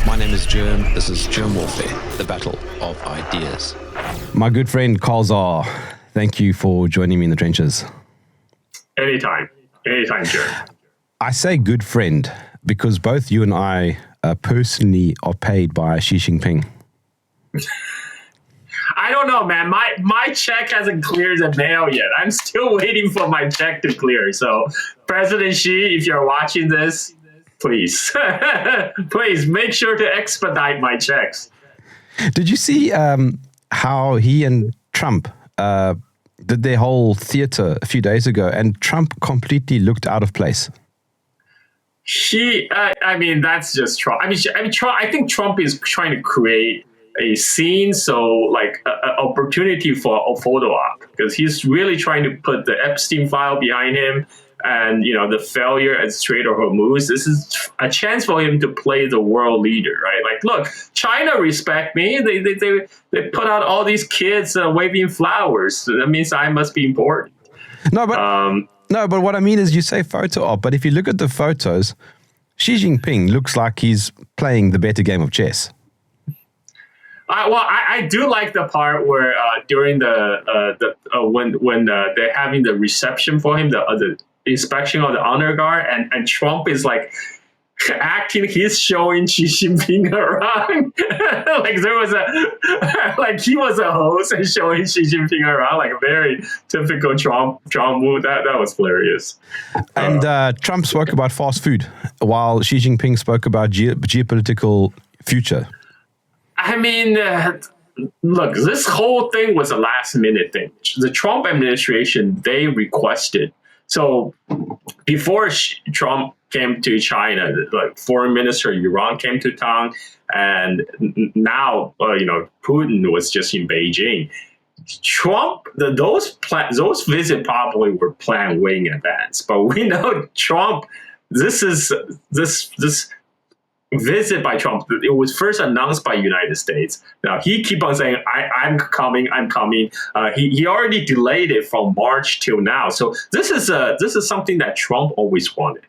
My name is Jerm. This is Germ Warfare, the battle of ideas. My good friend Carl Czar, thank you for joining me in the trenches. Anytime, Jerm. I say good friend because both you and I personally are paid by Xi Jinping. I don't know, man. My check hasn't cleared the mail yet. I'm still waiting for my check to clear. So, President Xi, if you're watching this, please, please make sure to expedite my checks. Did you see how he and Trump did their whole theater a few days ago, and Trump completely looked out of place? I mean, that's just Trump. I mean, Trump. I think Trump is trying to create a scene, so like an opportunity for a photo op, because he's really trying to put the Epstein file behind him, and the failure at Strait of Hormuz. This is a chance for him to play the world leader, right? Like, look, China respect me. They put out all these kids waving flowers. That means I must be important. No, but what I mean is, you say photo op, but if you look at the photos, Xi Jinping looks like he's playing the better game of chess. I do like the part where during when they're having the reception for him, the inspection of the honor guard, and Trump is like acting, he's showing Xi Jinping around. Like there was he was a host and showing Xi Jinping around, like a very typical Trump move. That was hilarious. And Trump spoke about fast food while Xi Jinping spoke about geopolitical future. I mean, look, this whole thing was a last minute thing. The Trump administration, they requested. So before Trump came to China, the foreign minister of Iran came to town, and now Putin was just in Beijing. Trump, those visits probably were planned way in advance, but we know Trump. This visit by Trump, it was first announced by United States. Now he keep on saying, I'm coming. He already delayed it from March till now. So this is something that Trump always wanted.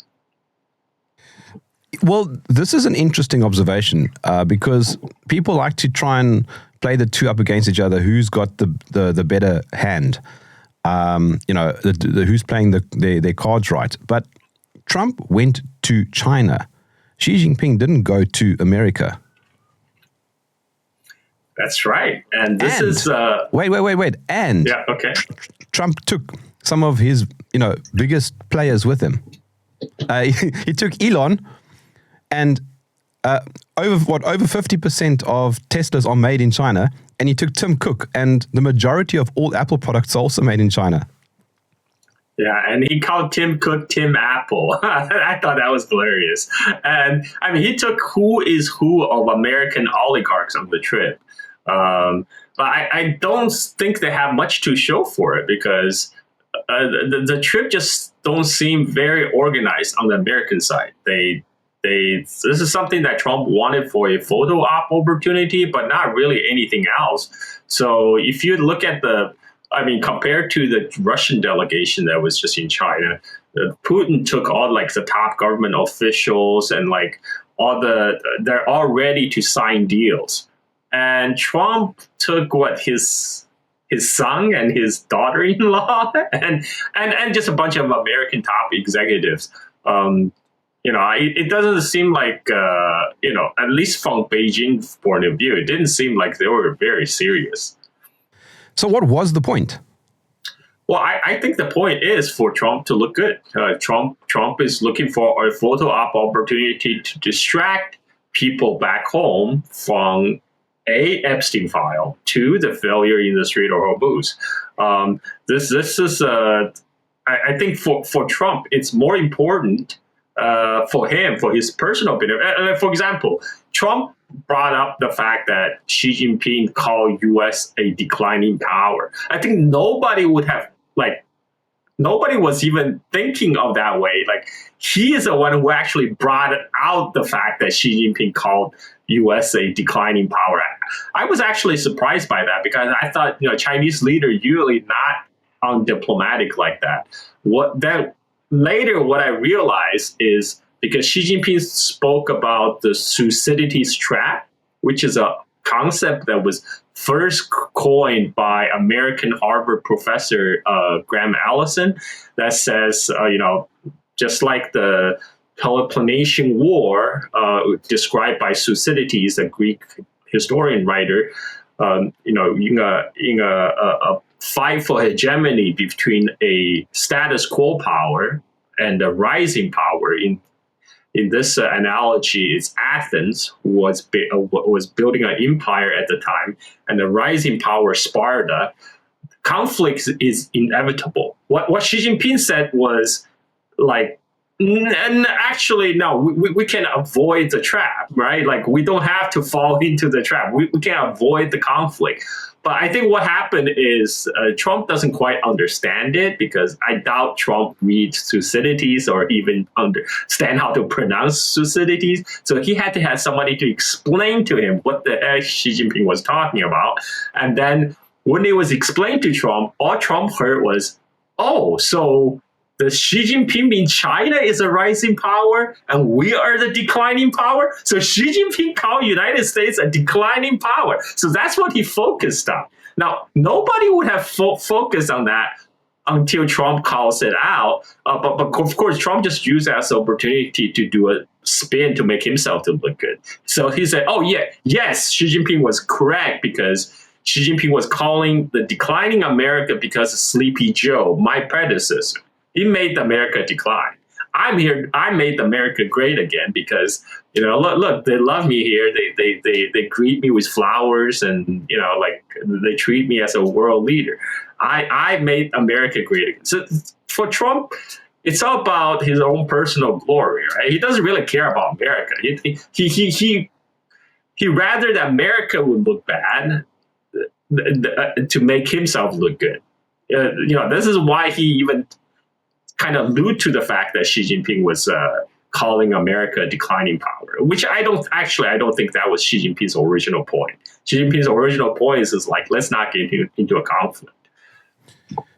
Well, this is an interesting observation because people like to try and play the two up against each other. Who's got the better hand? Who's playing their cards right? But Trump went to China. Xi Jinping didn't go to America. That's right. And this is... Wait. And yeah, okay. Trump took some of his, biggest players with him. He took Elon, and over 50% of Teslas are made in China. And he took Tim Cook, and the majority of all Apple products are also made in China. Yeah, and he called Tim Cook Tim Apple. I thought that was hilarious. And I mean, he took who is who of American oligarchs on the trip. But I don't think they have much to show for it, because the trip just don't seem very organized on the American side. This is something that Trump wanted for a photo op opportunity, but not really anything else. So if you look at compared to the Russian delegation that was just in China, Putin took all the top government officials and they're all ready to sign deals. And Trump took his son and his daughter-in-law and just a bunch of American top executives. It doesn't seem like, at least from Beijing's point of view, it didn't seem like they were very serious. So what was the point? Well, I think the point is for Trump to look good. Trump is looking for a photo op opportunity to distract people back home from A, Epstein file, 2, the failure in the Strait of Hormuz. This is I think for Trump, it's more important for him, for his personal benefit. For example, Trump brought up the fact that Xi Jinping called U.S. a declining power. I think nobody was even thinking of that way. He is the one who actually brought out the fact that Xi Jinping called U.S. a declining power. I was actually surprised by that, because I thought, Chinese leader usually not undiplomatic like that. What I realized is because Xi Jinping spoke about the Thucydides Trap, which is a concept that was first coined by American Harvard professor Graham Allison, that says, just like the Peloponnesian War described by Thucydides, a Greek historian writer, in a fight for hegemony between a status quo power and a rising power. In this analogy, it's Athens, who was building an empire at the time, and the rising power, Sparta. Conflict is inevitable. What Xi Jinping said was like, and actually, no, we can avoid the trap, right? Like, we don't have to fall into the trap. We can avoid the conflict. But I think what happened is Trump doesn't quite understand it, because I doubt Trump reads Thucydides or even understand how to pronounce Thucydides. So he had to have somebody to explain to him what the heck Xi Jinping was talking about. And then when it was explained to Trump, all Trump heard was, oh, so the Xi Jinping in China is a rising power and we are the declining power. So Xi Jinping called United States a declining power. So that's what he focused on. Now, nobody would have focused on that until Trump calls it out. But of course, Trump just used that as an opportunity to do a spin to make himself to look good. So he said, oh, yeah, yes, Xi Jinping was correct, because Xi Jinping was calling the declining America because of Sleepy Joe, my predecessor. He made America decline. I'm here. I made America great again because, look, they love me here. They greet me with flowers, and like, they treat me as a world leader. I made America great again. So for Trump, it's all about his own personal glory, right? He doesn't really care about America. He rather that America would look bad to make himself look good. This is why he even kind of allude to the fact that Xi Jinping was calling America a declining power, which I don't think that was Xi Jinping's original point. Xi Jinping's original point is like, let's not get into a conflict.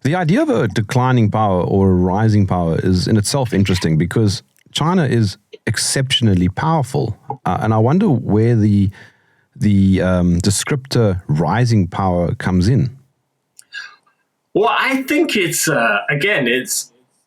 The idea of a declining power or a rising power is in itself interesting, because China is exceptionally powerful, and I wonder where the descriptor rising power comes in. Well, I think it's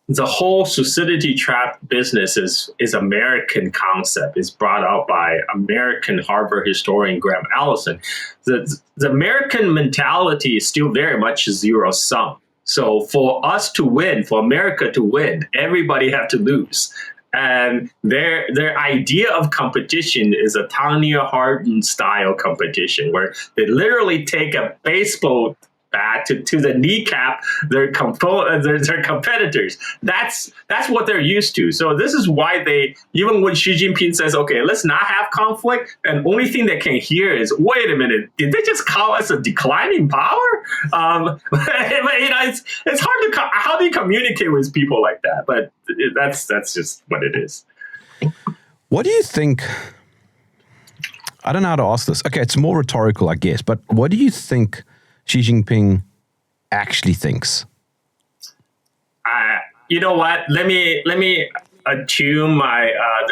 the whole Thucydides Trap business is American concept. It's brought out by American Harvard historian Graham Allison. The American mentality is still very much zero sum. So for us to win, for America to win, everybody have to lose. And their idea of competition is a Tanya Hardin style competition, where they literally take a baseball bat to the kneecap their competitors. That's what they're used to. So this is why even when Xi Jinping says, okay, let's not have conflict, and only thing they can hear is, wait a minute, did they just call us a declining power? It's hard to how do you communicate with people like that? But that's just what it is. What do you think? I don't know how to ask this. Okay, it's more rhetorical, I guess. But what do you think Xi Jinping actually thinks? You know what? Let me attune my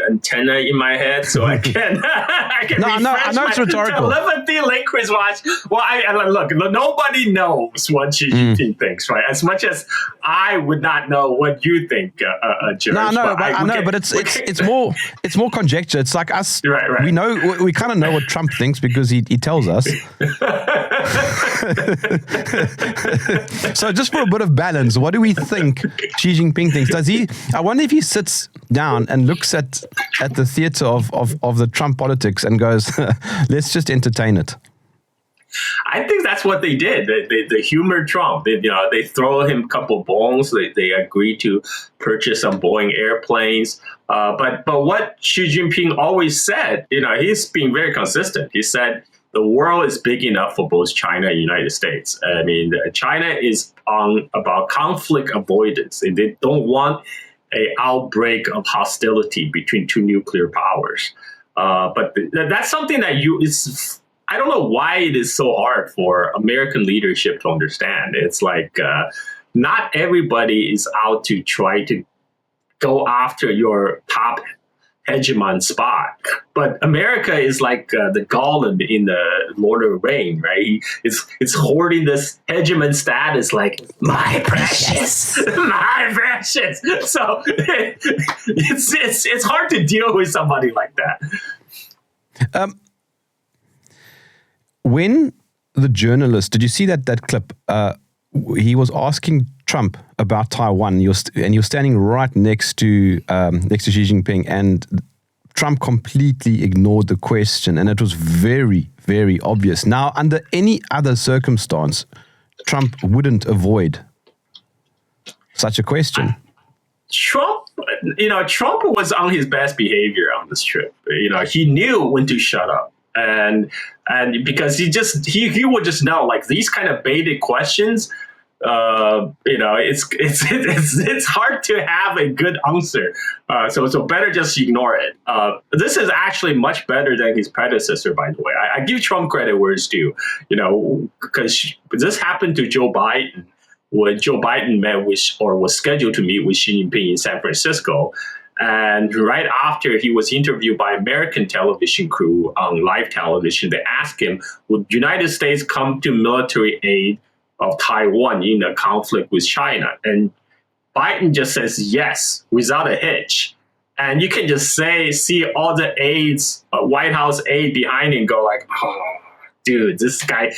antenna in my head so I can I know it's rhetorical. Telepathy language watch. Well, look, nobody knows what Xi Jinping thinks, right? As much as I would not know what you think, Jerm. But it's more conjecture. It's like us. Right. We kind of know what Trump thinks because he tells us. So just for a bit of balance, what do we think Xi Jinping thinks? I wonder if he sits down and looks at the theater of the Trump politics and goes, let's just entertain it. I think that's what they did. They humored Trump. They throw him a couple bones. They agree to purchase some Boeing airplanes. But what Xi Jinping always said, he's being very consistent. He said, the world is big enough for both China and the United States. I mean, China is on about conflict avoidance. They don't want an outbreak of hostility between two nuclear powers. But that's something that I don't know why it is so hard for American leadership to understand. It's like not everybody is out to try to go after your top hegemon spot. But America is like the golem in the Lord of the Rings, right? It's hoarding this hegemon status, like my precious, my precious. So it's hard to deal with somebody like that. When the journalist, did you see that clip? He was asking Trump about Taiwan, and you're standing right next to Xi Jinping, and Trump completely ignored the question, and it was very, very obvious. Now, under any other circumstance, Trump wouldn't avoid such a question. Trump was on his best behavior on this trip. He knew when to shut up. And because he would just know, like, these kind of baited questions, it's hard to have a good answer. So better just ignore it. This is actually much better than his predecessor, by the way. I give Trump credit where it's due, because this happened to Joe Biden when Joe Biden met with, or was scheduled to meet with, Xi Jinping in San Francisco. And right after he was interviewed by American television crew on live television, they asked him, would United States come to military aid of Taiwan in a conflict with China? And Biden just says yes, without a hitch. And you can just see all the aides, White House aide behind him go like, oh, dude, this guy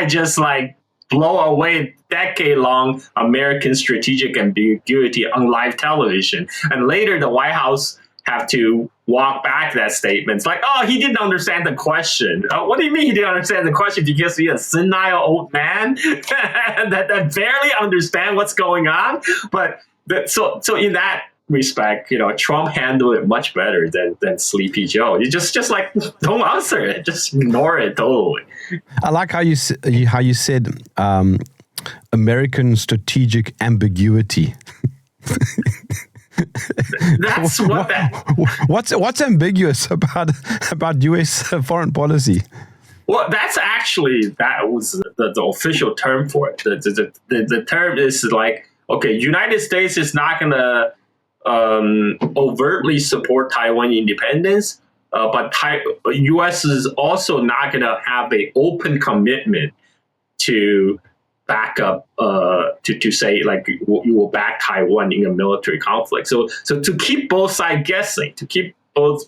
just like blow away decade-long American strategic ambiguity on live television. And later the White House have to walk back that statement. It's like, oh, he didn't understand the question. What do you mean he didn't understand the question? Because he's a senile old man that barely understand what's going on. But so in that respect, Trump handled it much better than Sleepy Joe. You just like, don't answer it, just ignore it totally. I like how you said American strategic ambiguity. That's what's ambiguous about U.S. foreign policy? Well, that was the official term for it. The term is like, okay, United States is not going to overtly support Taiwan independence, but U.S. is also not going to have an open commitment to back up, to say, like, you will back Taiwan in a military conflict. So to keep both sides guessing, to keep both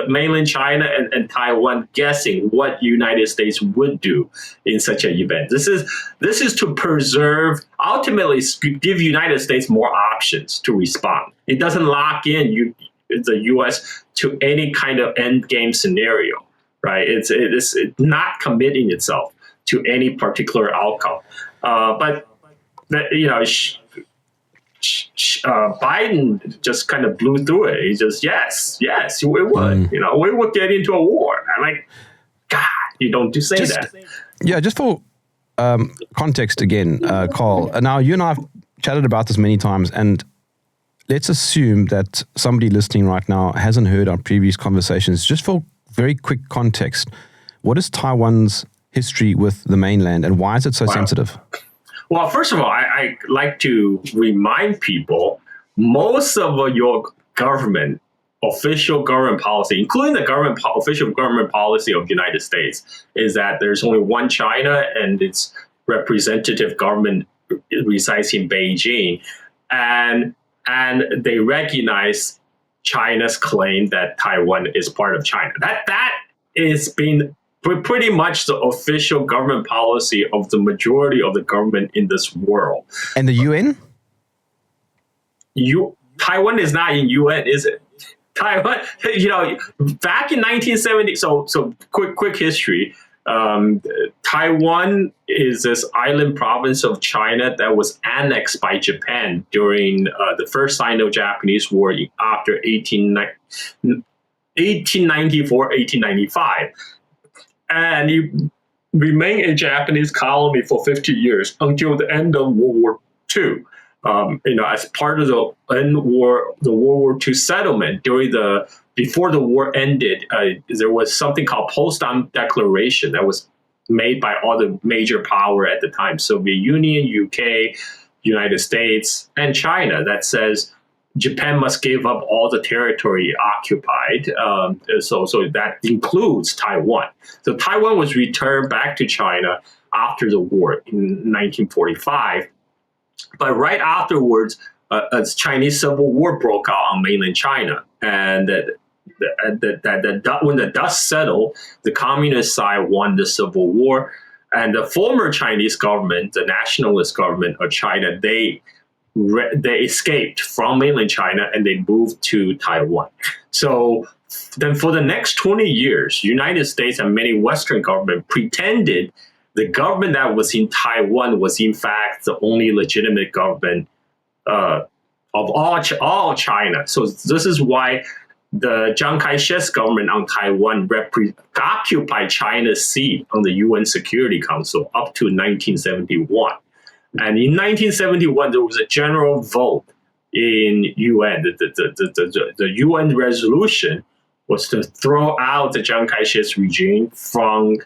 mainland China and Taiwan guessing what United States would do in such an event. This is to preserve, ultimately give United States more options to respond. It doesn't lock in the U.S. to any kind of end game scenario, right? It's not committing itself to any particular outcome. But Biden just kind of blew through it. He just, yes, we would. We would get into a war. I'm like, God, you don't say that. Yeah, just for context again, Carl. Now, you and I have chatted about this many times, and let's assume that somebody listening right now hasn't heard our previous conversations. Just for very quick context, what is Taiwan's history with the mainland, and why is it so sensitive? Well, first of all, I like to remind people, most of your official government policy, including the official government policy of the United States, is that there's only one China and its representative government resides in Beijing. And they recognize China's claim that Taiwan is part of China. That is being pretty much the official government policy of the majority of the government in this world. And the UN? Taiwan is not in UN, is it? Taiwan, back in 1970. So quick history. Taiwan is this island province of China that was annexed by Japan during the first Sino-Japanese War after 1894, 1895. And it remained a Japanese colony for 50 years until the end of World War II. As part of the World War II settlement, before the war ended, there was something called Potsdam Declaration that was made by all the major power at the time: Soviet Union, UK, United States, and China. That says Japan must give up all the territory occupied. So that includes Taiwan. So Taiwan was returned back to China after the war in 1945. But right afterwards, a Chinese civil war broke out on mainland China. And when the dust settled, the communist side won the civil war. And the former Chinese government, the nationalist government of China, they escaped from mainland China and they moved to Taiwan. So then for the next 20 years, United States and many Western governments pretended the government that was in Taiwan was in fact the only legitimate government of all China. So this is why the Chiang Kai-shek's government on Taiwan occupied China's seat on the UN Security Council up to 1971. And in 1971, there was a general vote in UN. The UN resolution was to throw out the Chiang Kai-shek's regime from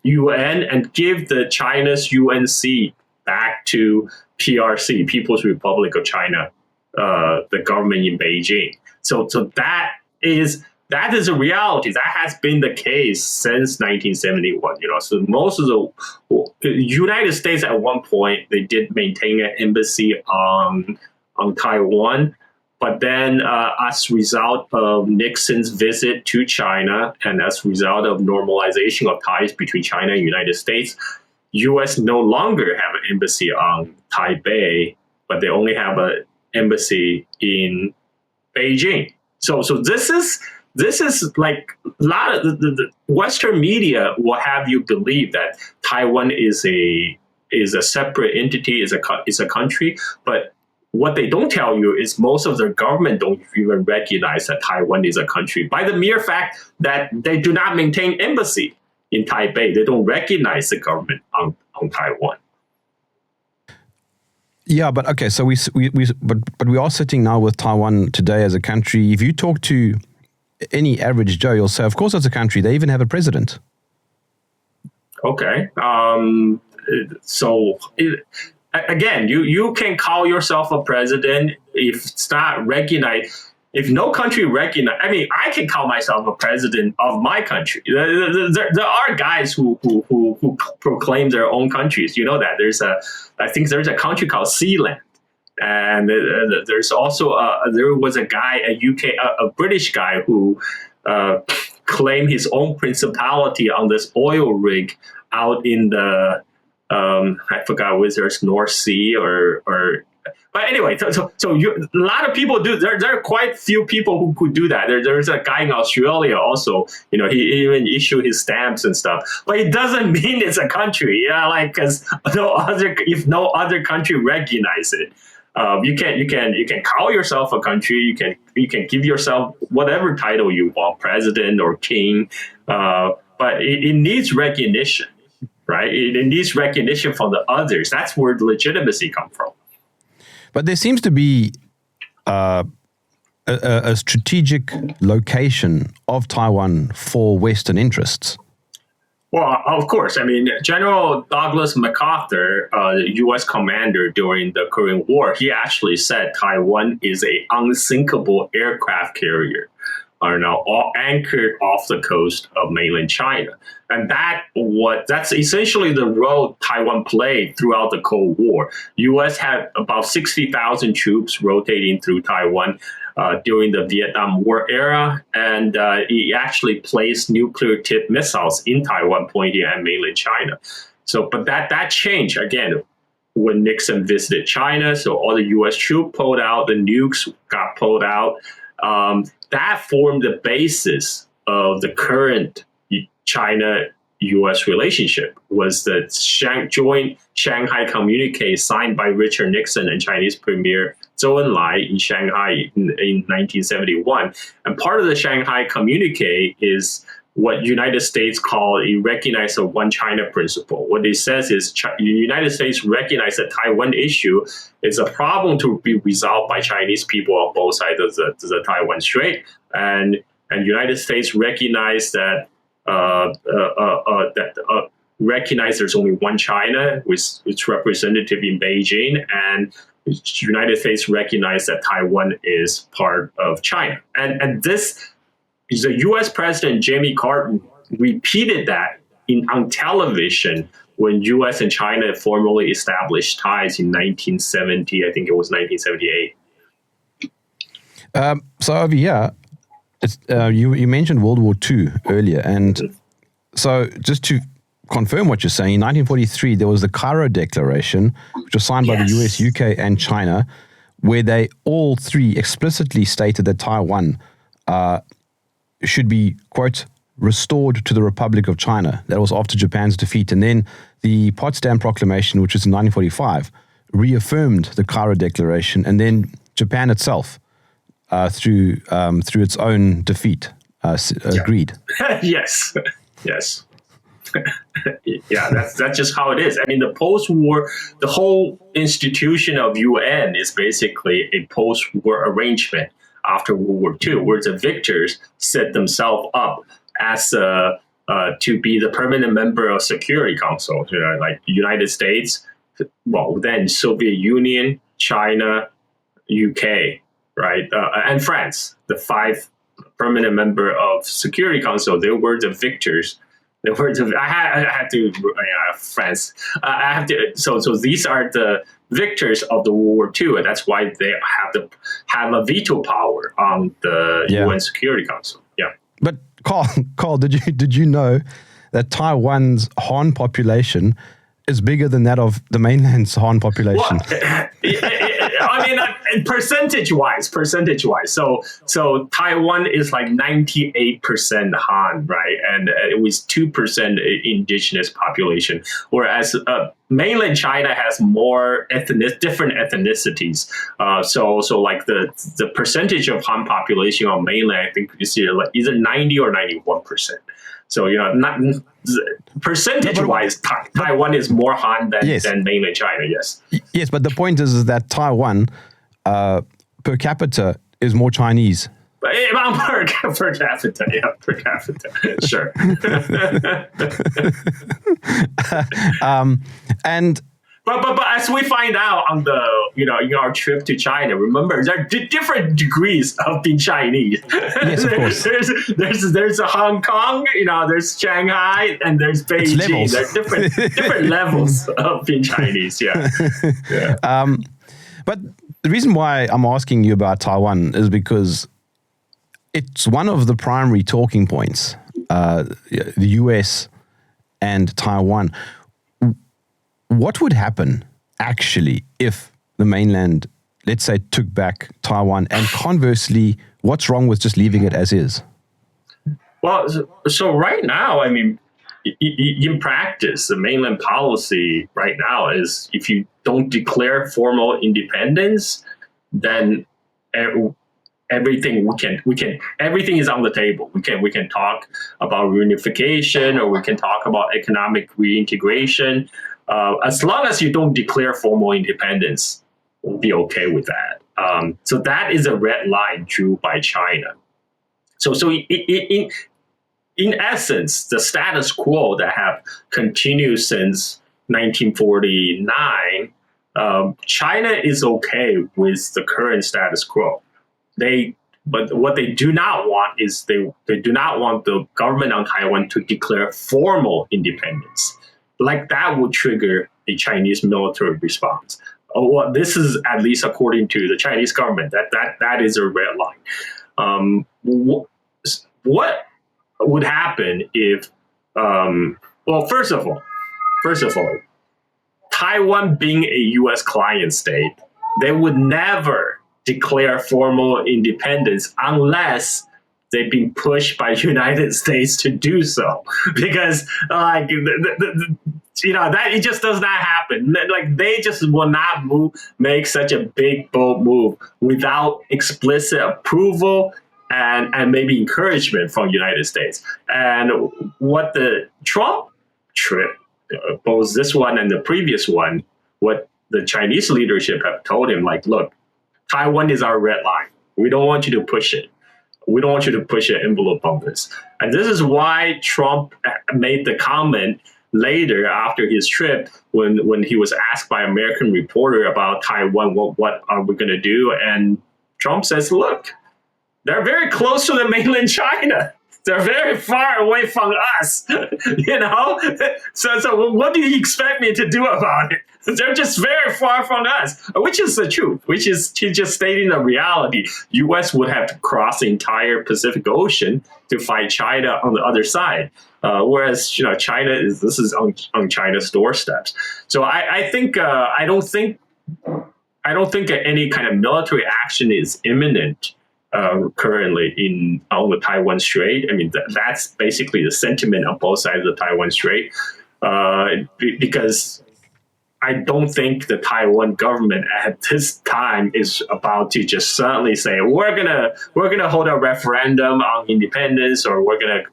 UN and give the China's UN seat back to PRC, People's Republic of China, the government in Beijing. So that is a reality. That has been the case since 1971. So most of the United States at one point they did maintain an embassy on Taiwan, but then as a result of Nixon's visit to China and as a result of normalization of ties between China and the United States, U.S. no longer have an embassy on Taipei, but they only have an embassy in Beijing. So this is like a lot of the Western media will have you believe that Taiwan is a separate entity, is a country, but what they don't tell you is most of their government don't even recognize that Taiwan is a country by the mere fact that they do not maintain embassy in Taipei. They don't recognize the government on Taiwan. Yeah, but okay, so we are sitting now with Taiwan today as a country. If you talk to any average Joe, you'll say, of course, it's a country. They even have a president. Okay. Again, you can call yourself a president if it's not recognized. If no country recognize, I mean, I can call myself a president of my country. There are guys who proclaim their own countries. You know that I think there's a country called Sealand, and there's also there was a guy, a British guy who claimed his own principality on this oil rig out in the I forgot whether it's North Sea or. But anyway, so a lot of people do. There are quite few people who could do that. There's a guy in Australia also. He even issued his stamps and stuff. But it doesn't mean it's a country. Because if no other country recognize it, you can call yourself a country. You can give yourself whatever title you want, president or king. But it needs recognition, right? It needs recognition from the others. That's where the legitimacy comes from. But there seems to be a strategic location of Taiwan for Western interests. Well, of course. I mean, General Douglas MacArthur, the U.S. commander during the Korean War, he actually said Taiwan is an unsinkable aircraft carrier, all anchored off the coast of mainland China. And that's essentially the role Taiwan played throughout the Cold War. U.S. had about 60,000 troops rotating through Taiwan during the Vietnam War era, and he actually placed nuclear-tipped missiles in Taiwan pointing at mainland China. So, but that changed again when Nixon visited China. So all the U.S. troops pulled out, the nukes got pulled out. That formed the basis of the current China-U.S. relationship, was the joint Shanghai communique signed by Richard Nixon and Chinese Premier Zhou Enlai in Shanghai in 1971. And part of the Shanghai communique is what United States call a recognize a one China principle. What it says is the United States recognize the Taiwan issue is a problem to be resolved by Chinese people on both sides of the Taiwan Strait, and United States recognize that recognize there's only one China, which is representative in Beijing, and United States recognized that Taiwan is part of China. And this, the US President Jimmy Carter repeated that on television when US and China formally established ties in 1970, I think it was 1978. So over here, you mentioned World War II earlier, and so just to confirm what you're saying, in 1943 there was the Cairo Declaration, which was signed by the US, UK, and China, where they all three explicitly stated that Taiwan should be, quote, restored to the Republic of China. That was after Japan's defeat. And then the Potsdam Proclamation, which was in 1945, reaffirmed the Cairo Declaration, and then Japan itself, through its own defeat, agreed. Yes. Yeah, that's just how it is. I mean, the post-war, the whole institution of UN is basically a post-war arrangement after World War II, where the victors set themselves up as to be the permanent member of Security Council, like the United States, well, then Soviet Union, China, UK, right, and France, the 5 permanent member of Security Council. They were the victors. The words of I had to France. I have to. So these are the victors of the World War II, and that's why they have a veto power on the UN Security Council. Yeah. But Carl, did you know that Taiwan's Han population is bigger than that of the mainland's Han population? Well, I mean, percentage-wise. So Taiwan is like 98% Han, right? And it was 2% indigenous population, whereas mainland China has more different ethnicities. So like the percentage of Han population on mainland, I think you see like either 90 or 91%. So, not percentage-wise, Taiwan is more Han than mainland China, yes. Yes, but the point is that Taiwan, per capita, is more Chinese. Per capita, sure. And But as we find out on the in our trip to China, remember there are different degrees of being Chinese. Yes, of course. There's a Hong Kong, there's Shanghai, and there's Beijing. There's different levels of being Chinese. Yeah. But the reason why I'm asking you about Taiwan is because it's one of the primary talking points, the US and Taiwan. What would happen actually if the mainland, let's say, took back Taiwan, and conversely, what's wrong with just leaving it as is? Well, so right now, I mean, in practice, the mainland policy right now is if you don't declare formal independence, then everything everything is on the table. We can talk about reunification, or we can talk about economic reintegration. As long as you don't declare formal independence, we'll be okay with that. So that is a red line drew by China. So in essence, the status quo that have continued since 1949, China is okay with the current status quo. But what they do not want is they do not want the government on Taiwan to declare formal independence. Like that would trigger a Chinese military response. Well, this is at least according to the Chinese government. That is a red line. What would happen if? Well, first of all, Taiwan being a U.S. client state, they would never declare formal independence unless they've been pushed by United States to do so, because that it just does not happen. Like they just will not make such a big bold move without explicit approval and maybe encouragement from United States. And what the Trump trip, both this one and the previous one, what the Chinese leadership have told him, like, look, Taiwan is our red line. We don't want you to push it. We don't want you to push an envelope on this. And this is why Trump made the comment later after his trip, when he was asked by American reporter about Taiwan, what are we going to do? And Trump says, look, they're very close to the mainland China. They're very far away from us, you know? So what do you expect me to do about it? They're just very far from us, which is the truth, which is just stating the reality. U.S. would have to cross the entire Pacific Ocean to fight China on the other side. Whereas, China this is on China's doorsteps. So I think I don't think that any kind of military action is imminent currently on the Taiwan Strait. I mean, that's basically the sentiment on both sides of the Taiwan Strait, because I don't think the Taiwan government at this time is about to just suddenly say we're gonna hold a referendum on independence, or we're gonna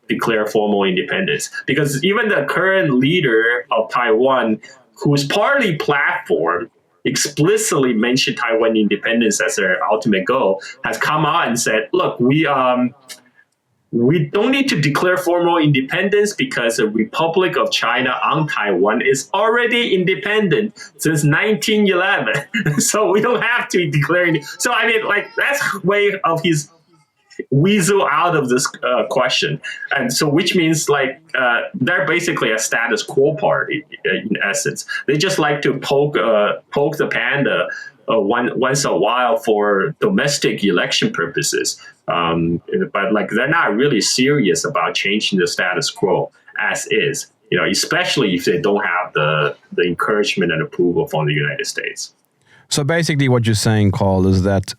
declare formal independence. Because even the current leader of Taiwan, whose party platform explicitly mentioned Taiwan independence as their ultimate goal, has come out and said, look, we don't need to declare formal independence because the Republic of China on Taiwan is already independent since 1911. So we don't have to declare it. So, I mean, that's way of his weasel out of this question. And so, which means they're basically a status quo party in essence. They just like to poke the panda once a while for domestic election purposes. But they're not really serious about changing the status quo as is, especially if they don't have the encouragement and approval from the United States. So basically what you're saying, Carl, is that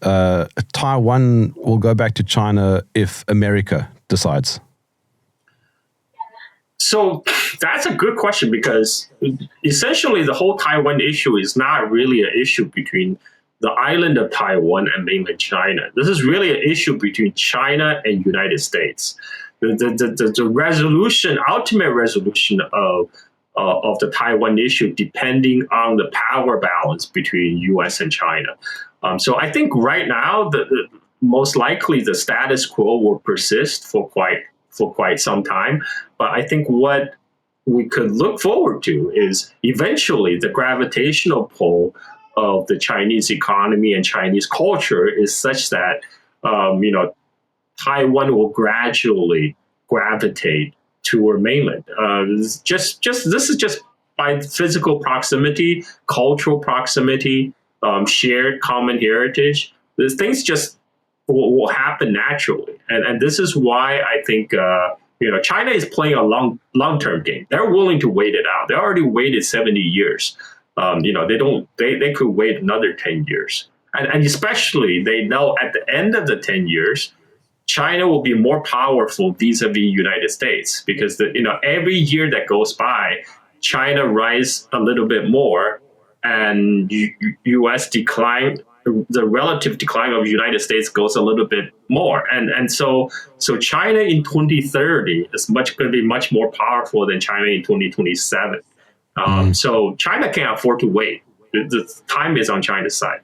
Taiwan will go back to China if America decides. So that's a good question, because essentially the whole Taiwan issue is not really an issue between the island of Taiwan and mainland China. This is really an issue between China and United States. The resolution, ultimate resolution of the Taiwan issue, depending on the power balance between U.S. and China. So I think right now, the most likely the status quo will persist for quite some time. But I think what we could look forward to is eventually the gravitational pull of the Chinese economy and Chinese culture is such that Taiwan will gradually gravitate toward mainland. This is just by physical proximity, cultural proximity, shared common heritage. These things just will happen naturally, and this is why I think China is playing a long-term game. They're willing to wait it out. They already waited 70 years. They could wait another 10 years. And especially they know at the end of the 10 years, China will be more powerful vis-a-vis United States, because every year that goes by, China rises a little bit more and U.S. decline. The relative decline of the United States goes a little bit more. And so China in 2030 is going to be much more powerful than China in 2027. So China can't afford to wait. The time is on China's side.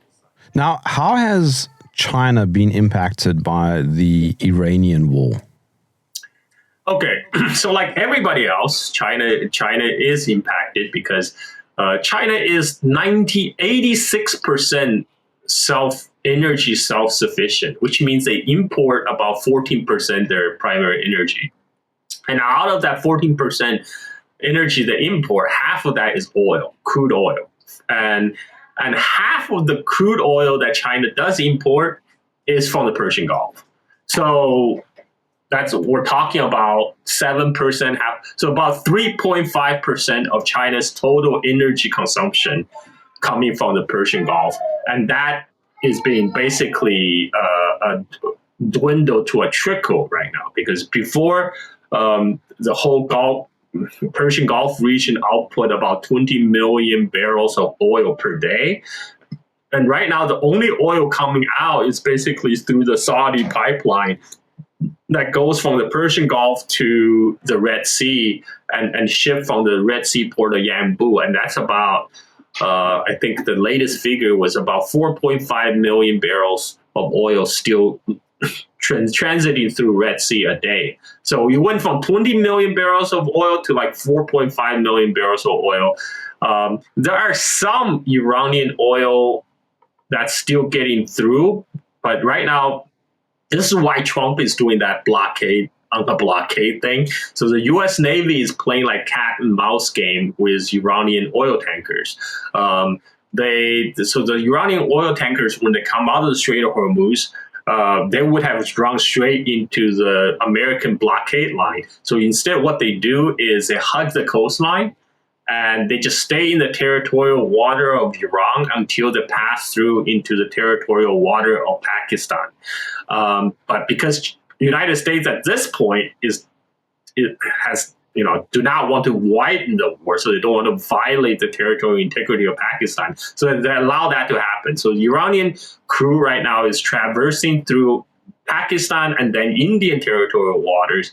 Now, how has China been impacted by the Iranian war? Okay, so like everybody else, China is impacted because China is 86% energy self-sufficient, which means they import about 14% their primary energy. And out of that 14% energy they import, half of that is oil, crude oil. And half of the crude oil that China does import is from the Persian Gulf. So we're talking about 7%, so about 3.5% of China's total energy consumption coming from the Persian Gulf. And that is being basically dwindled to a trickle right now, because before the whole Persian Gulf region output about 20 million barrels of oil per day. And right now, the only oil coming out is basically through the Saudi pipeline that goes from the Persian Gulf to the Red Sea and shipped from the Red Sea port of Yanbu. And that's about, I think the latest figure was about 4.5 million barrels of oil still transiting through Red Sea a day. So you went from 20 million barrels of oil to like 4.5 million barrels of oil. There are some Iranian oil that's still getting through, but right now, this is why Trump is doing that blockade thing. So the U.S. Navy is playing like cat and mouse game with Iranian oil tankers. So the Iranian oil tankers, when they come out of the Strait of Hormuz, they would have run straight into the American blockade line. So instead, what they do is they hug the coastline and they just stay in the territorial water of Iran until they pass through into the territorial water of Pakistan. But because the United States at this point do not want to widen the war, so they don't want to violate the territorial integrity of Pakistan. So they allow that to happen. So the Iranian crew right now is traversing through Pakistan and then Indian territorial waters.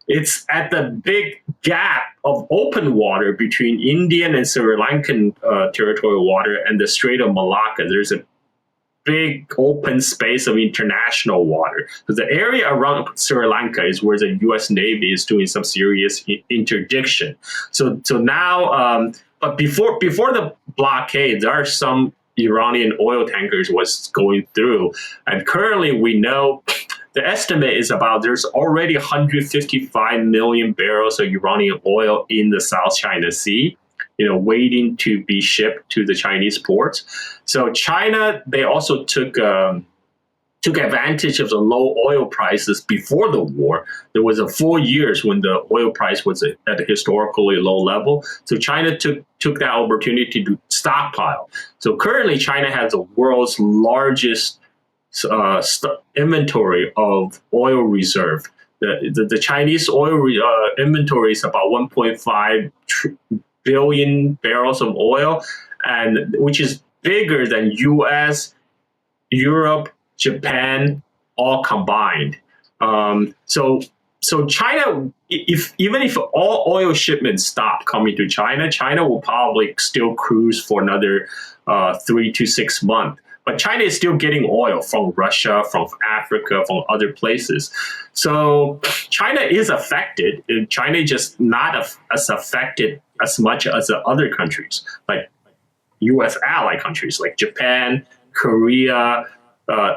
It's at the big gap of open water between Indian and Sri Lankan territorial water and the Strait of Malacca. There's a big open space of international water. So the area around Sri Lanka is where the U.S. Navy is doing some serious interdiction. So now, but before the blockade, there are some Iranian oil tankers was going through, and currently we know the estimate is about there's already 155 million barrels of Iranian oil in the South China Sea, waiting to be shipped to the Chinese ports. So China, they also took advantage of the low oil prices before the war. There was a 4 years when the oil price was at a historically low level. So China took that opportunity to stockpile. So currently China has the world's largest inventory of oil reserve. The Chinese oil inventory is about 1.5 billion barrels of oil, and which is bigger than U.S., Europe, Japan, all combined. So China, even if all oil shipments stop coming to China, China will probably still cruise for another 3 to 6 months. But China is still getting oil from Russia, from Africa, from other places. So China is affected. China is just not as affected as much as the other countries, like U.S. ally countries like Japan, Korea,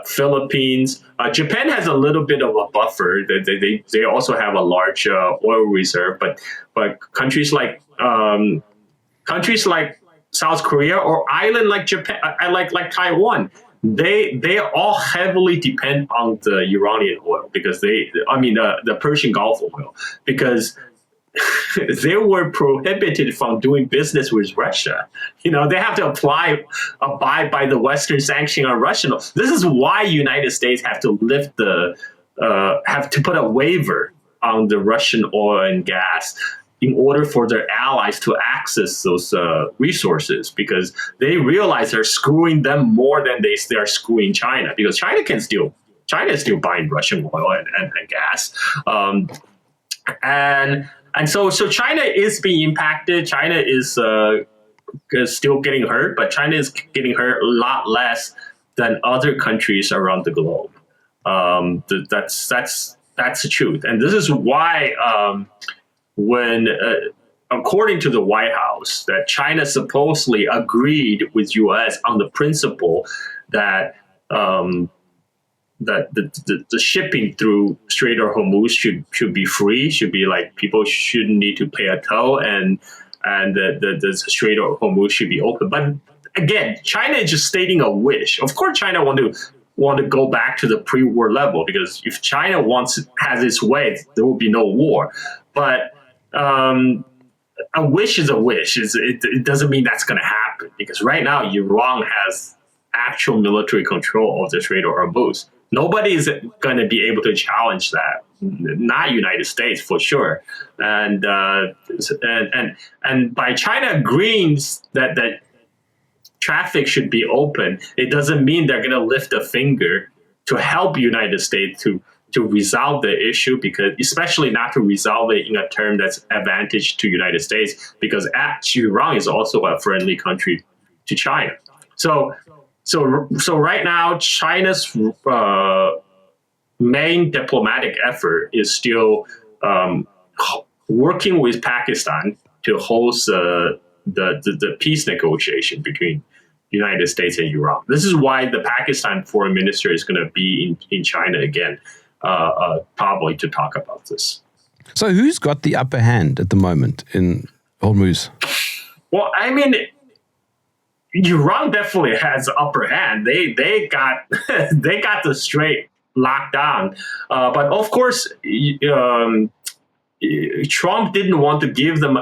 Philippines. Japan has a little bit of a buffer. They also have a large oil reserve, but countries like South Korea or island like Japan, like Taiwan, they all heavily depend on the Iranian oil because the Persian Gulf oil, because they were prohibited from doing business with Russia. They have to abide by the Western sanction on Russian oil. This is why United States have to have to put a waiver on the Russian oil and gas in order for their allies to access those resources, because they realize they're screwing them more than they are screwing China, because China is still buying Russian oil and gas. And so China is being impacted. China is still getting hurt, but China is getting hurt a lot less than other countries around the globe. That's the truth. And this is why when, according to the White House, that China supposedly agreed with U.S. on the principle that that the shipping through Strait of Hormuz should be free, should be like people shouldn't need to pay a toll, and the Strait of Hormuz should be open. But again, China is just stating a wish. Of course, China want to go back to the pre-war level, because if China has its way, there will be no war. But a wish is a wish. It doesn't mean that's going to happen, because right now Iran has actual military control of the Strait of Hormuz. Nobody is going to be able to challenge that. Not United States for sure. And by China agreeing that traffic should be open, it doesn't mean they're going to lift a finger to help United States to resolve the issue, because especially not to resolve it in a term that's advantage to United States, because Iran is also a friendly country to China. So right now, China's main diplomatic effort is still working with Pakistan to host the peace negotiation between the United States and Iran. This is why the Pakistan foreign minister is going to be in China again, probably to talk about this. So who's got the upper hand at the moment in Hormuz? Well, I mean, Iran definitely has the upper hand. They got the Strait locked down, but of course, Trump didn't want to give them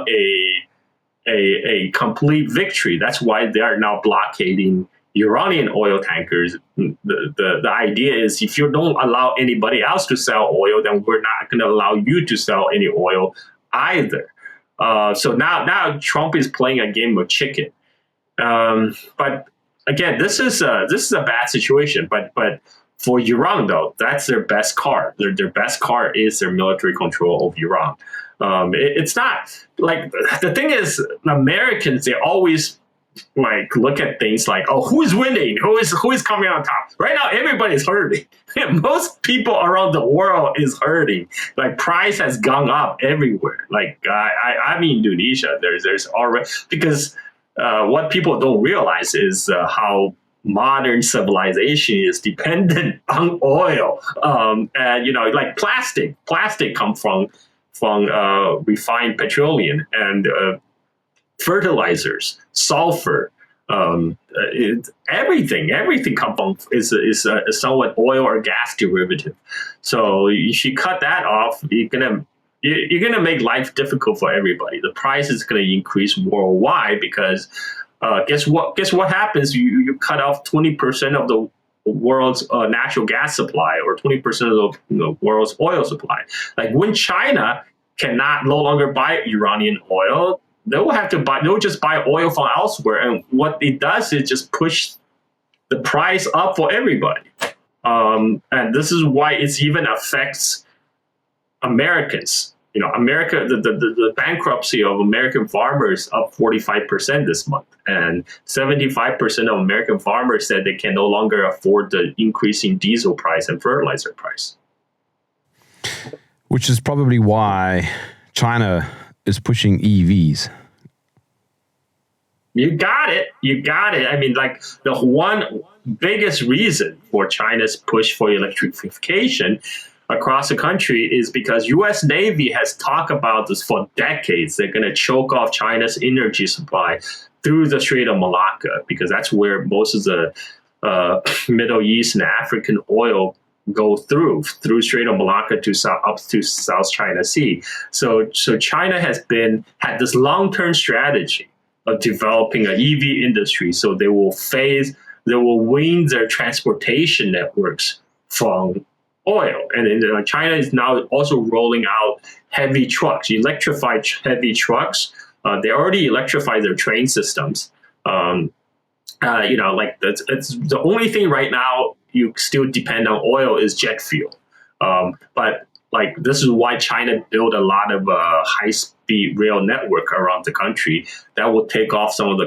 a complete victory. That's why they are now blockading Iranian oil tankers. The idea is if you don't allow anybody else to sell oil, then we're not going to allow you to sell any oil either. So now Trump is playing a game of chicken. But again, this is a bad situation. But for Iran, though, that's their best card. Their best card is their military control of Iran. It's not like the thing is, Americans, they always like look at things like, oh, who's winning? Who is coming on top? Right now, everybody's hurting. Most people around the world is hurting. Like price has gone up everywhere. Like I'm in Indonesia. There's already because what people don't realize is how modern civilization is dependent on oil. And like plastic comes from refined petroleum and fertilizers, sulfur, everything comes from is a somewhat oil or gas derivative. So if you cut that off, you're gonna make life difficult for everybody. The price is gonna increase worldwide because guess what happens? You cut off 20% of the world's natural gas supply or 20% of the world's oil supply. Like when China cannot no longer buy Iranian oil, they'll just buy oil from elsewhere. And what it does is just push the price up for everybody. And this is why it even affects Americans. America, the bankruptcy of American farmers up 45% this month. And 75% of American farmers said they can no longer afford the increasing diesel price and fertilizer price. Which is probably why China is pushing EVs. You got it. I mean, like the one biggest reason for China's push for electrification across the country is because U.S. Navy has talked about this for decades. They're going to choke off China's energy supply through the Strait of Malacca because that's where most of the Middle East and African oil go through Strait of Malacca up to South China Sea. So China had this long-term strategy of developing an EV industry. So they will wean their transportation networks from oil. And China is now also rolling out heavy trucks, electrified heavy trucks. They already electrified their train systems. It's the only thing right now you still depend on oil is jet fuel. But like this is why China built a lot of high-speed rail network around the country that will take off some of the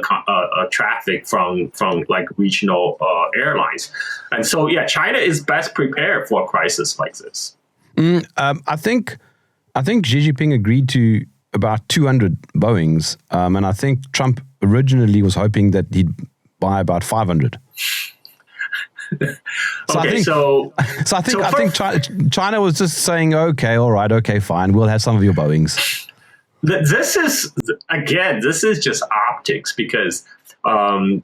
traffic from like regional airlines. And so, yeah, China is best prepared for a crisis like this. I think Xi Jinping agreed to about 200 Boeings, and I think Trump originally was hoping that he'd buy about 500. I think China was just saying, okay, all right, okay, fine, we'll have some of your Boeings. This is just optics because often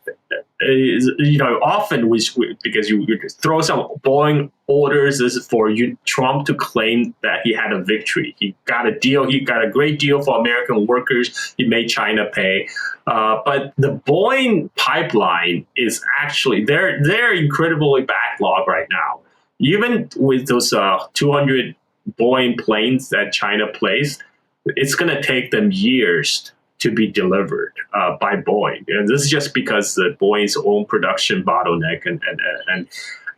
because you throw some Boeing orders, this is for Trump to claim that he had a victory. He got a deal. He got a great deal for American workers. He made China pay. But the Boeing pipeline is actually they're incredibly backlogged right now. Even with those 200 Boeing planes that China placed, it's going to take them years to be delivered by Boeing, and this is just because the Boeing's own production bottleneck,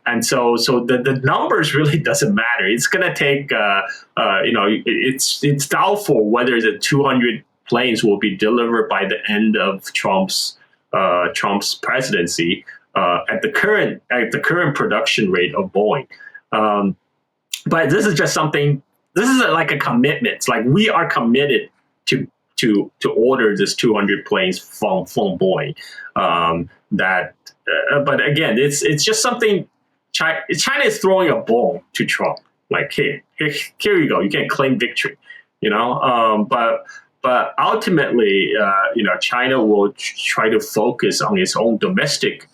and so the numbers really doesn't matter. It's going to take, it's doubtful whether the 200 planes will be delivered by the end of Trump's presidency at the current production rate of Boeing. but this is just something. This is like a commitment. It's like we are committed to order this 200 planes from Boeing. But again, it's just something. China is throwing a ball to Trump. Like, here you go. You can claim victory. But ultimately, China will try to focus on its own domestic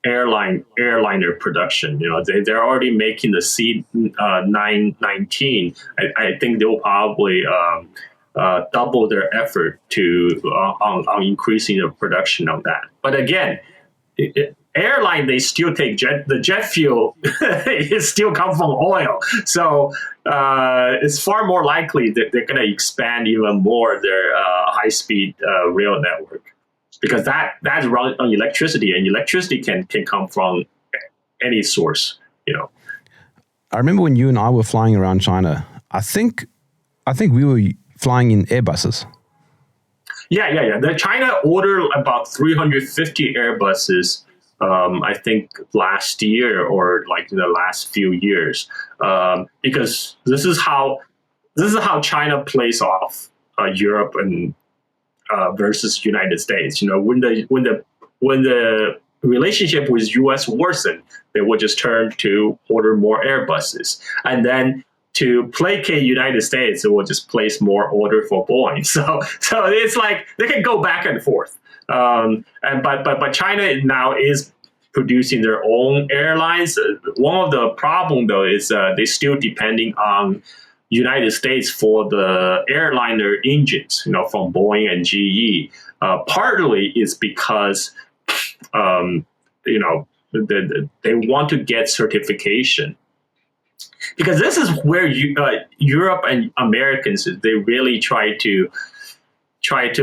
airliner production. They're already making the C919. I think they'll probably double their effort on increasing the production of that. But again, airline, they still take the jet fuel is still come from oil. So it's far more likely that they're going to expand even more their high-speed rail network, because that's run on electricity, and electricity can come from any source. I remember when you and I were flying around China. I think we were flying in Airbuses. Yeah. The China ordered about 350 Airbuses. I think last year or like in the last few years, because this is how China plays off Europe and versus United States. When the relationship with U.S. worsened, they would just turn to order more Airbuses, and then to placate United States, they will just place more order for Boeing. So it's like they can go back and forth. But China now is producing their own airlines. One of the problem though is they're still depending on United States for the airliner engines, from Boeing and GE. Partly is because they want to get certification. Because this is where Europe and Americans, they really try to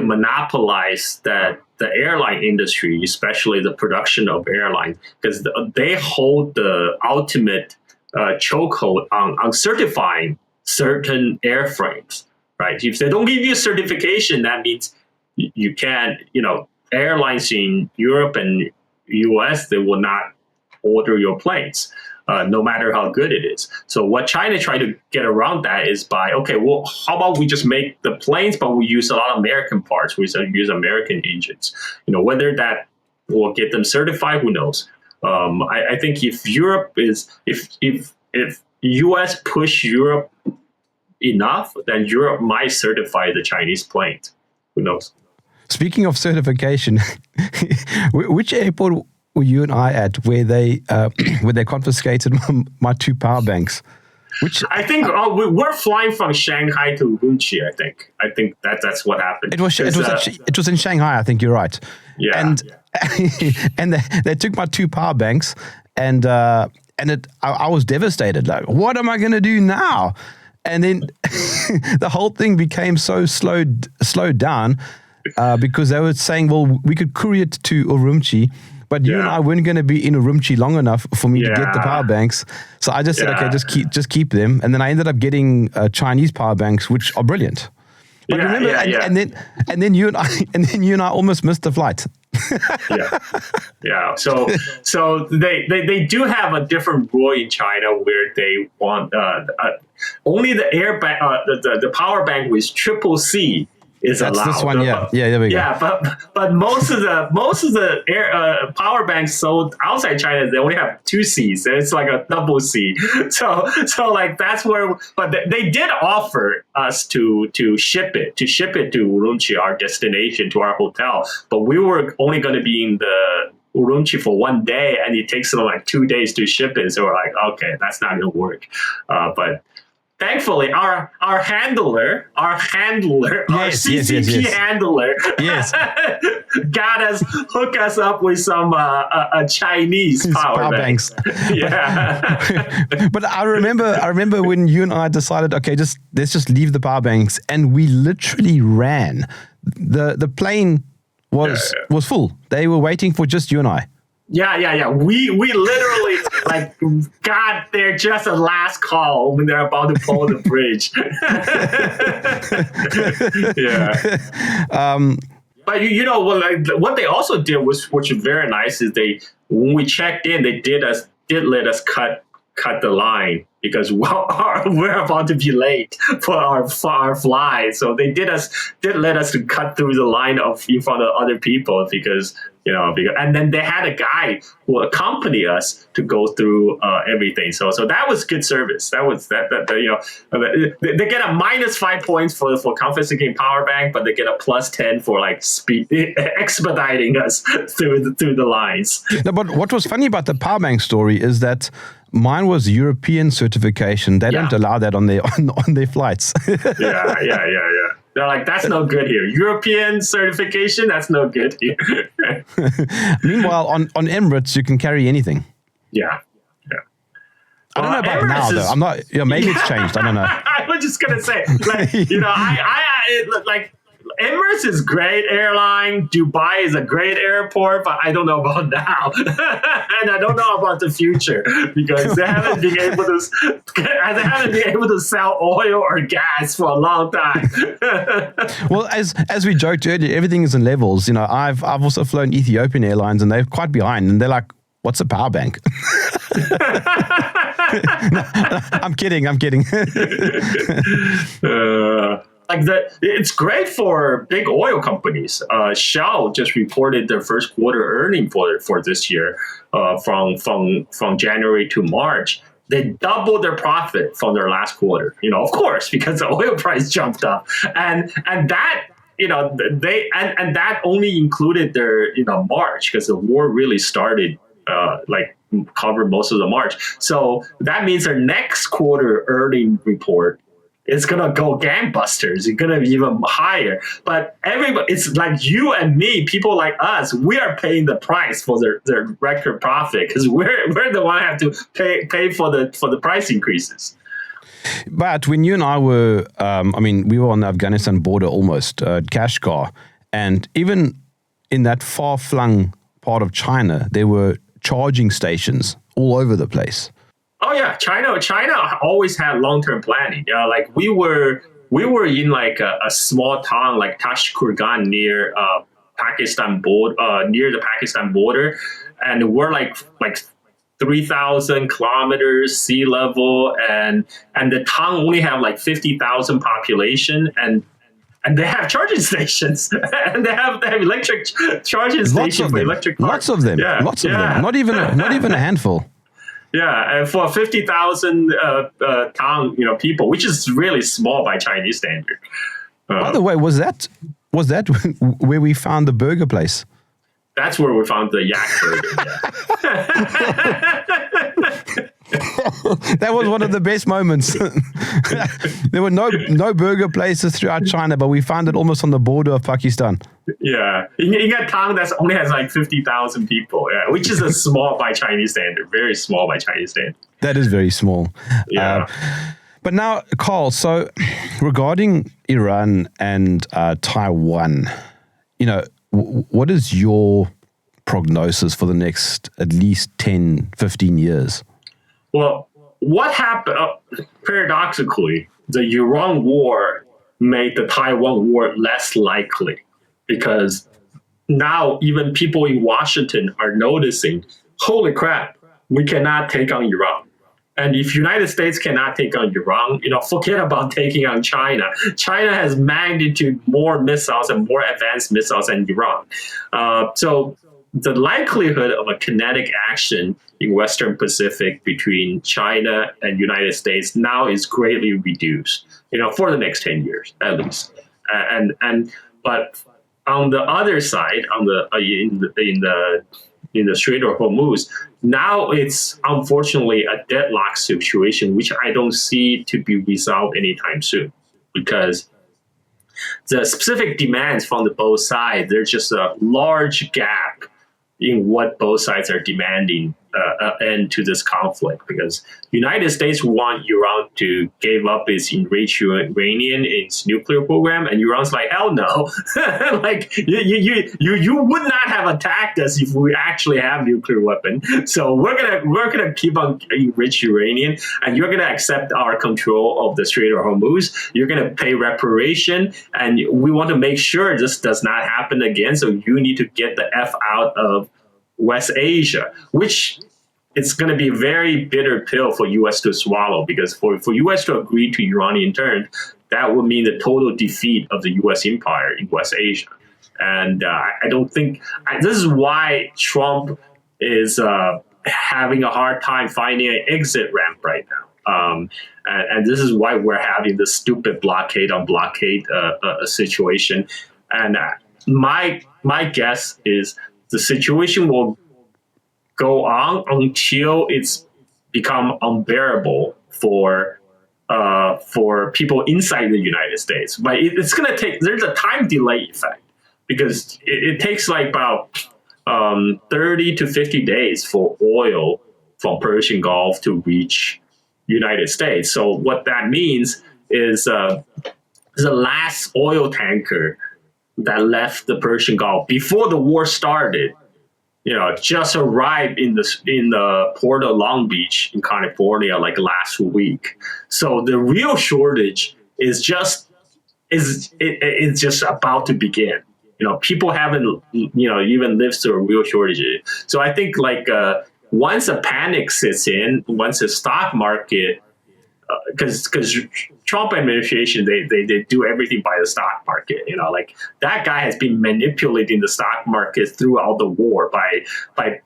monopolize the airline industry, especially the production of airlines, because they hold the ultimate chokehold on certifying certain airframes, right? If they don't give you certification, that means you can't, airlines in Europe and US, they will not order your planes. No matter how good it is. So what China tried to get around that is by, how about we just make the planes, but we use a lot of American parts. We use American engines. Whether that will get them certified, who knows? I think if U.S. push Europe enough, then Europe might certify the Chinese planes. Who knows? Speaking of certification, which airport were you and I at where they confiscated my 2 power banks? Which I think we're flying from Shanghai to Urumqi. I think that's what happened. It was in Shanghai. I think you're right. Yeah. And they took my 2 power banks, and I was devastated. Like, what am I going to do now? And then the whole thing became so slowed down because they were saying, well, we could courier it to Urumqi. But you and I weren't going to be in Urumqi long enough for me to get the power banks. So I just said, okay, just keep them. And then I ended up getting Chinese power banks, which are brilliant. But remember, and then you and I almost missed the flight. Yeah. So they do have a different rule in China where they want only the the power bank with triple C is allowed. That's this one, yeah. There we go. Yeah, but most of the air power banks sold outside China, they only have 2 Cs. It's like a double C. So like that's where. But they did offer us to ship it to Urumqi, our destination, to our hotel. But we were only going to be in the Urumqi for 1 day, and it takes them like 2 days to ship it. So we're like, okay, that's not going to work. But thankfully, our handler, our CCP handler, hooked us up with some a Chinese power banks. Yeah. But I remember when you and I decided, okay, let's just leave the power banks, and we literally ran. The plane was full. They were waiting for just you and I. Yeah. We literally got there just a last call when they're about to pull the bridge. But what they also did which was very nice, is when we checked in, they did let us cut cut the line because we're about to be late for our flight. So they did let us to cut through the line in front of other people because and then they had a guide who accompanied us to go through everything. So that was good service. That was they get a -5 points for confiscating power bank, but they get a +10 for like speed expediting us through the lines. No, but what was funny about the power bank story is that mine was European certification. They don't allow that on their flights. Yeah. They're like, that's no good here. European certification, that's no good here. Meanwhile, on Emirates, you can carry anything. Yeah. I don't know about Emirates now, though. I'm not. Maybe it's changed. I don't know. I was just gonna say, Emirates is great airline. Dubai is a great airport, but I don't know about now, and I don't know about the future because they haven't been able to sell oil or gas for a long time. Well, as we joked earlier, everything is in levels. I've also flown Ethiopian Airlines, and they're quite behind, and they're like, "What's a power bank?" No, I'm kidding. It's great for big oil companies. Shell just reported their first quarter earning for this year, from January to March. They doubled their profit from their last quarter. Of course, because the oil price jumped up, and that that only included their March because the war really started covered most of the March. So that means their next quarter earning report is going to go gangbusters. It's going to be even higher. But everybody, it's like you and me, people like us, we are paying the price for their record profit because we're the one who have to pay for the price increases. But when you and I were, we were on the Afghanistan border almost, Kashgar, and even in that far-flung part of China, there were charging stations all over the place. Oh yeah, China always had long-term planning. We were in like a small town like Tashkurgan near Pakistan border, near the Pakistan border, and we're like 3,000 kilometers sea level, and the town only have like 50,000 population, and they have charging stations, and they have electric charging stations for electric cars. Lots of them. Yeah, lots of them. Not even a handful. Yeah, and for 50,000 town, people, which is really small by Chinese standard. By the way, was that where we found the burger place? That's where we found the yak burger. That was one of the best moments. There were no burger places throughout China, but we found it almost on the border of Pakistan. Yeah, in a town that only has like 50,000 people, which is a small by Chinese standard, very small by Chinese standard. That is very small. Yeah. But now, Carl, so regarding Iran and Taiwan, what is your prognosis for the next at least 10, 15 years? Well, what happened, paradoxically, the Iran war made the Taiwan war less likely because now even people in Washington are noticing, holy crap, we cannot take on Iran. And if United States cannot take on Iran, forget about taking on China. China has magnitude more missiles and more advanced missiles than Iran. So the likelihood of a kinetic action in Western Pacific between China and United States now is greatly reduced, for the next 10 years at least. But on the other side, in the Strait of Hormuz, now it's unfortunately a deadlock situation, which I don't see to be resolved anytime soon, because the specific demands from both sides, there's just a large gap in what both sides are demanding end to this conflict, because United States want Iran to give up its enriched uranium, its nuclear program, and Iran's like, hell no. Like you would not have attacked us if we actually have nuclear weapon. So we're gonna keep on enriched uranium, and you're gonna accept our control of the Strait of Hormuz. You're gonna pay reparation, and we want to make sure this does not happen again. So you need to get the F out of West Asia, which it's going to be a very bitter pill for U.S. to swallow, because for U.S. to agree to Iranian terms, that would mean the total defeat of the U.S. empire in West Asia. And I don't think this is why Trump is having a hard time finding an exit ramp right now. And this is why we're having this stupid blockade on blockade situation. And my guess is the situation will go on until it's become unbearable for people inside the United States. But it's going to take. There's a time delay effect, because it takes like about 30 to 50 days for oil from Persian Gulf to reach United States. So what that means is the last oil tanker that left the Persian Gulf before the war started, just arrived in the port of Long Beach in California like last week. So the real shortage is just about to begin. People haven't even lived through a real shortage. So I think once a panic sits in, once the stock market, because Trump administration, they do everything by the stock market. That guy has been manipulating the stock market throughout the war by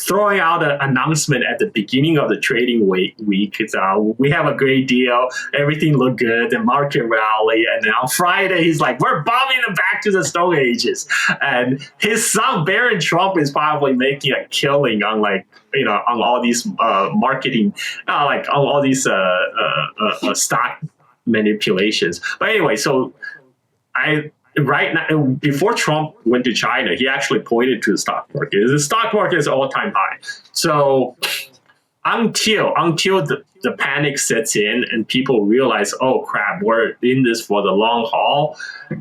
throwing out an announcement at the beginning of the trading week. We have a great deal. Everything looked good. The market rally. And then on Friday, he's like, we're bombing them back to the Stone Ages. And his son, Barron Trump, is probably making a killing on on all these marketing, on all these stock manipulations. But anyway, so right now, before Trump went to China, he actually pointed to the stock market. The stock market is all-time high. So until the panic sets in and people realize, oh crap, we're in this for the long haul,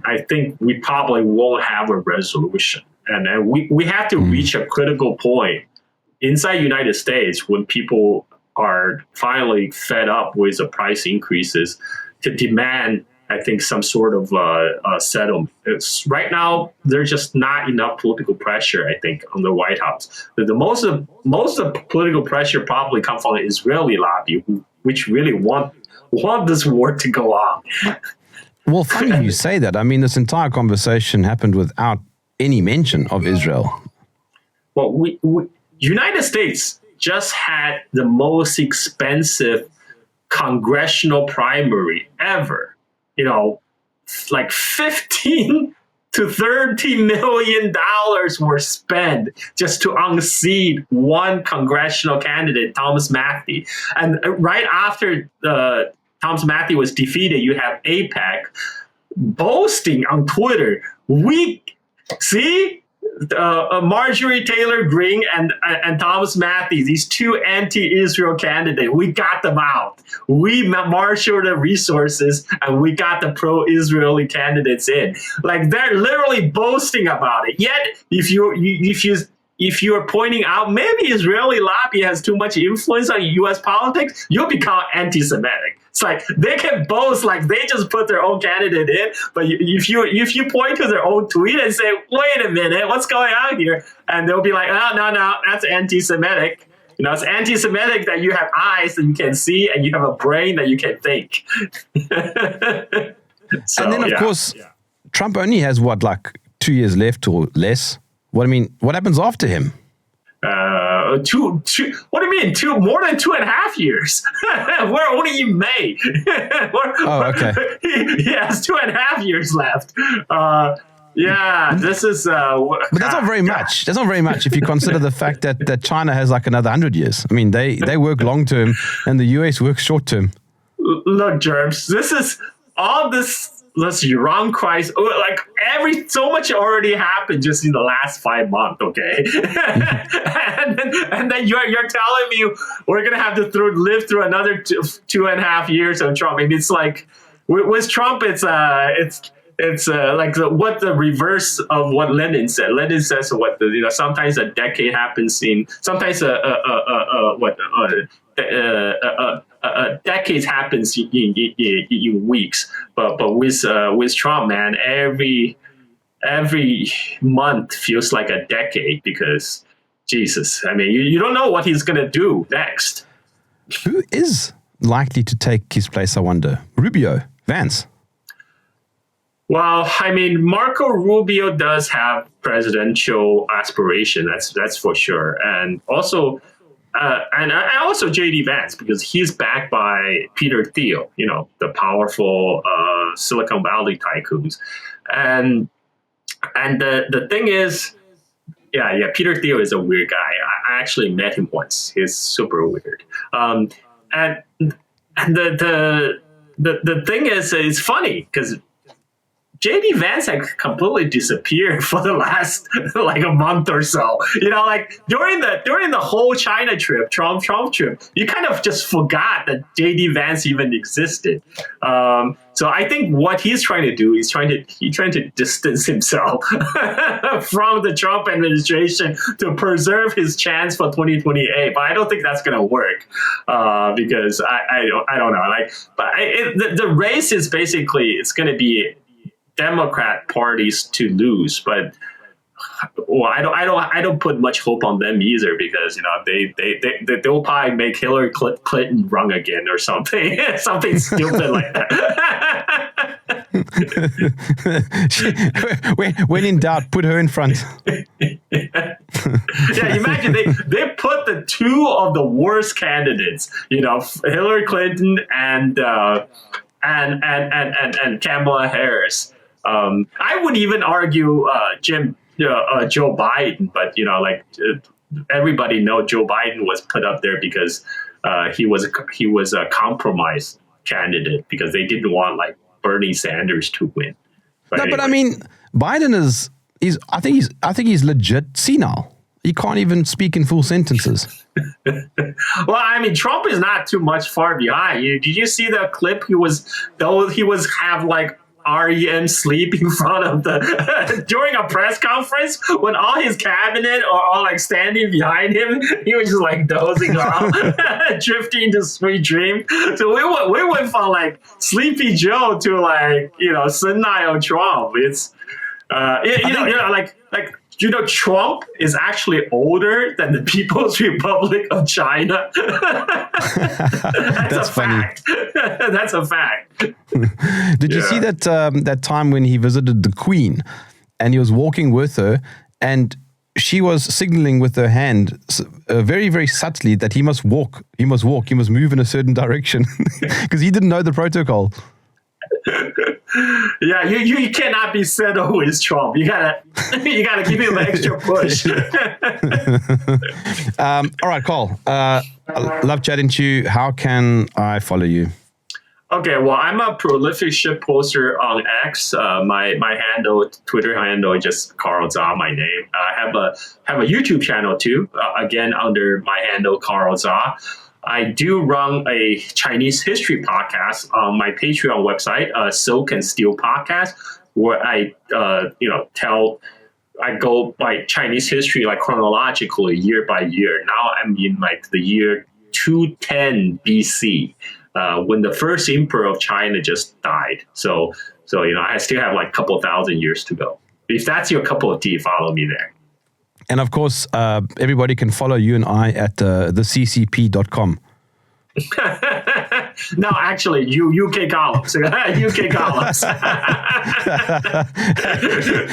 I think we probably won't have a resolution. And we have to reach a critical point inside the United States when people are finally fed up with the price increases to demand, I think, some sort of settlement. Right now, there's just not enough political pressure, I think, on the White House. The most of the political pressure probably comes from the Israeli lobby, which really want this war to go on. Well, funny you say that. I mean, this entire conversation happened without any mention of Israel. Well, we United States just had the most expensive congressional primary ever. Like $15 to $30 million were spent just to unseat one congressional candidate, Thomas Mathie. And right after Thomas Mathie was defeated, you have AIPAC boasting on Twitter, Marjorie Taylor Greene and Thomas Mathie, these two anti-Israel candidates, we got them out. We marshaled the resources and we got the pro-Israeli candidates in. Like, they're literally boasting about it. Yet, if you are pointing out maybe Israeli lobby has too much influence on U.S. politics, you'll become anti-Semitic. It's like they can boast like they just put their own candidate in, but if you point to their own tweet and say, "Wait a minute, what's going on here?" and they'll be like, "Oh, no, that's anti-Semitic." It's anti-Semitic that you have eyes that you can see and you have a brain that you can think. So, and then, of course, Trump only has 2 years left or less. What happens after him? What do you mean? More than 2.5 years. We're only in May. Okay. He has 2.5 years left. This is. But that's not very much. That's not very much if you consider the fact that China has another 100 years. I mean, they work long term, and the US works short term. Look, Jerms, this is all this Iran crisis. So much already happened just in the last 5 months. Okay, and then you're telling me we're gonna have to live through another 2.5 years of Trump. I mean, it's like with Trump, it's like what the reverse of what Lenin said. Lenin says sometimes a decade happens decades happens in weeks, but with Trump, man, every month feels like a decade, because Jesus. I mean, you don't know what he's going to do next. Who is likely to take his place, I wonder? Rubio, Vance. Well, I mean, Marco Rubio does have presidential aspiration. That's for sure, and also JD Vance, because he's backed by Peter Thiel, the powerful Silicon Valley tycoons, and the thing is, Peter Thiel is a weird guy. I actually met him once. He's super weird, and the thing is, it's funny because JD Vance had completely disappeared for the last like a month or so. Like during the whole China trip, Trump trip, you kind of just forgot that JD Vance even existed. So I think what he's trying to do is trying to distance himself from the Trump administration to preserve his chance for 2028. But I don't think that's going to work because I don't know. The race is basically, it's going to be Democrat parties to lose, but I don't put much hope on them either, because they'll probably make Hillary Clinton run again or something something stupid like that. When in doubt, put her in front. Imagine they put the two of the worst candidates, Hillary Clinton and Kamala Harris. I would even argue Joe Biden, but everybody know Joe Biden was put up there because he was a compromise candidate, because they didn't want like Bernie Sanders to win. But I mean, Biden I think he's legit senile. He can't even speak in full sentences. Well, I mean, Trump is not too much far behind. Did you see the clip? He was have like REM sleep in front of during a press conference when all his cabinet are all like standing behind him. He was just like dozing off, drifting into sweet dream. So we went from like Sleepy Joe to like senile Trump. It's Trump is actually older than the People's Republic of China. That's a funny. fact. That's a fact. Did you see that time when he visited the Queen and he was walking with her and she was signaling with her hand very, very subtly that he must walk, he must move in a certain direction because he didn't know the protocol. Yeah, you cannot be settled with Trump. You gotta give him an extra push. All right, Carl. I love chatting to you. How can I follow you? Okay, well, I'm a prolific ship poster on X. My Twitter handle is just Carl Zha, my name. I have a YouTube channel too. Again, under my handle Carl Zha. I do run a Chinese history podcast on my Patreon website, Silk and Steel Podcast, where I go by Chinese history like chronologically year by year. Now I'm in like the year 210 BC, when the first emperor of China just died. So I still have like a couple thousand years to go. If that's your cup of tea, follow me there. And of course, everybody can follow you and I at theccp.com. No, actually, UK columns. UK columns.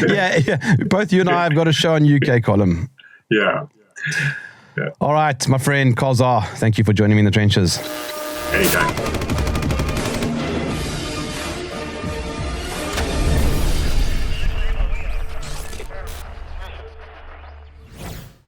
yeah. Both you and I have got a show on UK column. Yeah. All right, my friend Carl Zha, thank you for joining me in the trenches. Anytime.